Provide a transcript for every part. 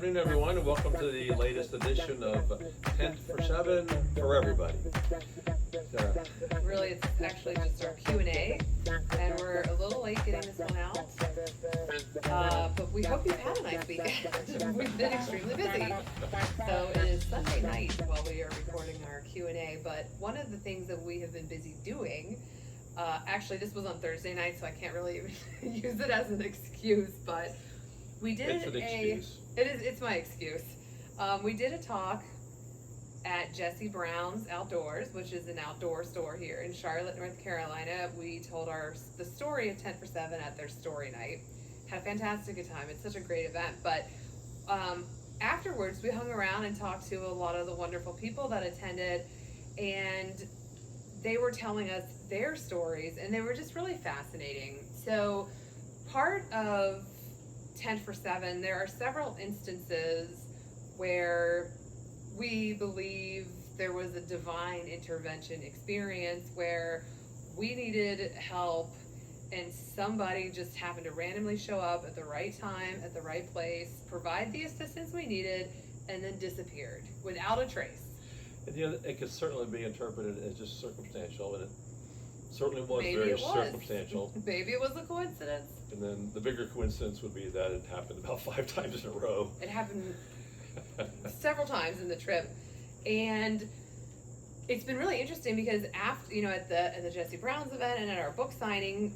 Good evening, everyone, and welcome to the latest edition of Tent for Seven for Everybody. Sarah. Really, it's actually just our Q&A, and we're a little late getting this one out, but we hope you've had a nice weekend. We've been extremely busy. So it is Sunday night while we are recording our Q&A, but one of the things that we have been busy doing, actually this was on Thursday night, so I can't really use it as an excuse, but we did It's an excuse. It's my excuse. We did a talk at Jesse Brown's Outdoors, which is an outdoor store here in Charlotte, North Carolina. We told the story of Tent for Seven at their story night. Had a fantastic time. It's such a great event. But afterwards, we hung around and talked to a lot of the wonderful people that attended, and they were telling us their stories, and they were just really fascinating. So part of Tent for Seven, there are several instances where we believe there was a divine intervention experience where we needed help and somebody just happened to randomly show up at the right time, at the right place, provide the assistance we needed, and then disappeared without a trace. And, it could certainly be interpreted as just circumstantial, and it certainly was Maybe very it was. circumstantial. Maybe it was a coincidence. And then the bigger coincidence would be that it happened about 5 times in a row. It happened several times in the trip, and it's been really interesting because after, at the Jesse Brown's event and at our book signing,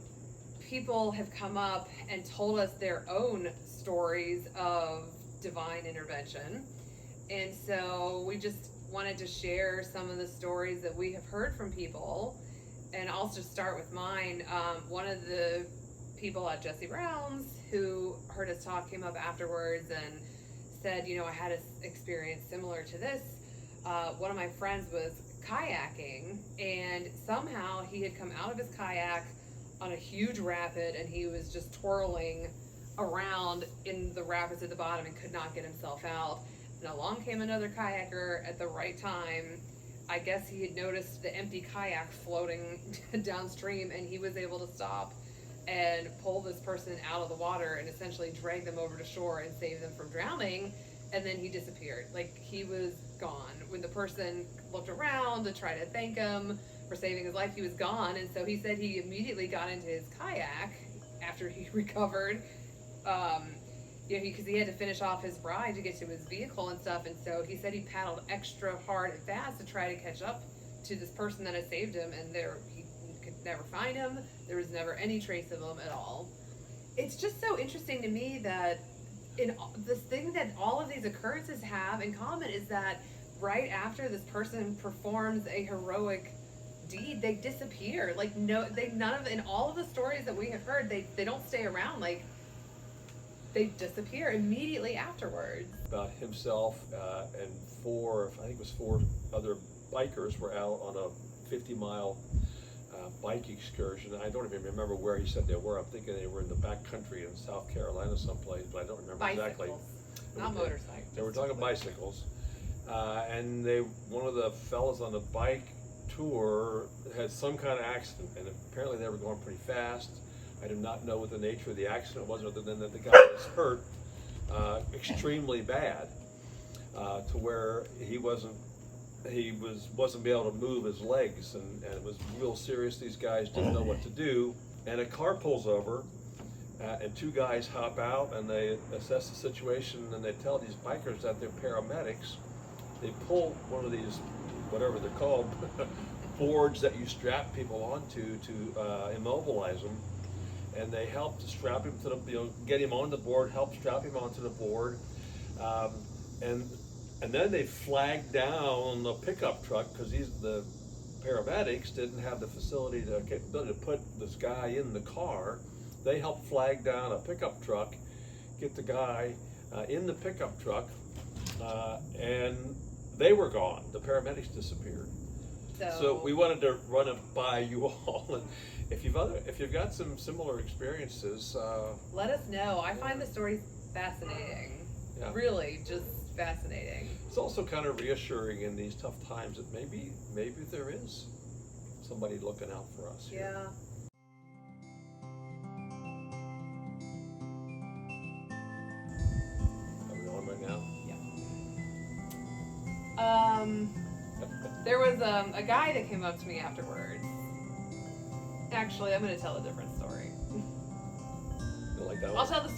people have come up and told us their own stories of divine intervention, and so we just wanted to share some of the stories that we have heard from people. And I'll just start with mine. One of the people at Jesse Brown's who heard us talk came up afterwards and said, I had an experience similar to this. One of my friends was kayaking, and somehow he had come out of his kayak on a huge rapid, and he was just twirling around in the rapids at the bottom and could not get himself out. And along came another kayaker at the right time. I guess he had noticed the empty kayak floating downstream, and he was able to stop and pull this person out of the water and essentially drag them over to shore and save them from drowning. And then he disappeared. Like, he was gone. When the person looked around to try to thank him for saving his life, he was gone. And so he said he immediately got into his kayak after he recovered, because he had to finish off his ride to get to his vehicle and stuff. And so he said he paddled extra hard and fast to try to catch up to this person that had saved him, and he could never find him. There was never any trace of him at all. It's just so interesting to me that this thing that all of these occurrences have in common is that right after this person performs a heroic deed, they disappear. Like, in all of the stories that we have heard, they don't stay around. Like, they disappear immediately afterwards. About himself and four other bikers were out on a 50-mile bike excursion. I don't even remember where he said they were. I'm thinking they were in the back country in South Carolina someplace, but I don't remember exactly. Not motorcycles. They were talking bicycles. And one of the fellas on the bike tour had some kind of accident, and apparently they were going pretty fast. I do not know what the nature of the accident was, other than that the guy was hurt extremely bad, to where he wasn't be able to move his legs, and it was real serious. These guys didn't know what to do, and a car pulls over, and 2 guys hop out, and they assess the situation, and they tell these bikers that they're paramedics. They pull one of these, whatever they're called, boards that you strap people onto to immobilize them. And they help to strap him to get him on the board, help strap him onto the board, and then they flagged down the pickup truck, because the paramedics didn't have the capability to put this guy in the car. They helped flag down a pickup truck, get the guy in the pickup truck, and they were gone. The paramedics disappeared. So we wanted to run it by you all, and if you've got some similar experiences, let us know. I find the story fascinating. Yeah. Really, just fascinating. It's also kind of reassuring in these tough times that maybe there is somebody looking out for us here. Yeah. Are we on right now? There was a guy that came up to me afterwards. Actually, I'm going to tell a different story. You like that one? I'll tell the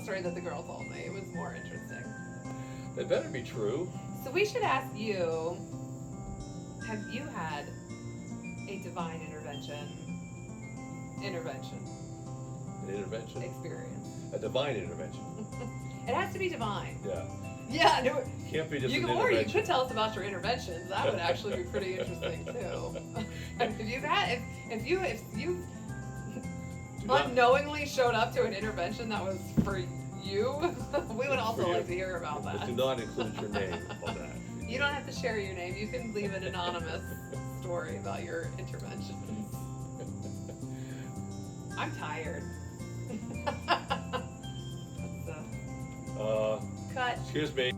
story that the girl told me. It was more interesting. It better be true. So we should ask you, have you had a divine intervention An intervention? experience? A divine intervention. It has to be divine. Yeah. Yeah, no, Can't be just you an can, or you intervention. could tell us about your interventions. That would actually be pretty interesting too. If you Do not- unknowingly showed up to an intervention that was for you, we would also For you. like to hear about But that. do not include your name on that. You don't have to share your name. You can leave an anonymous story about your interventions. I'm tired. Uh, Cut. excuse me.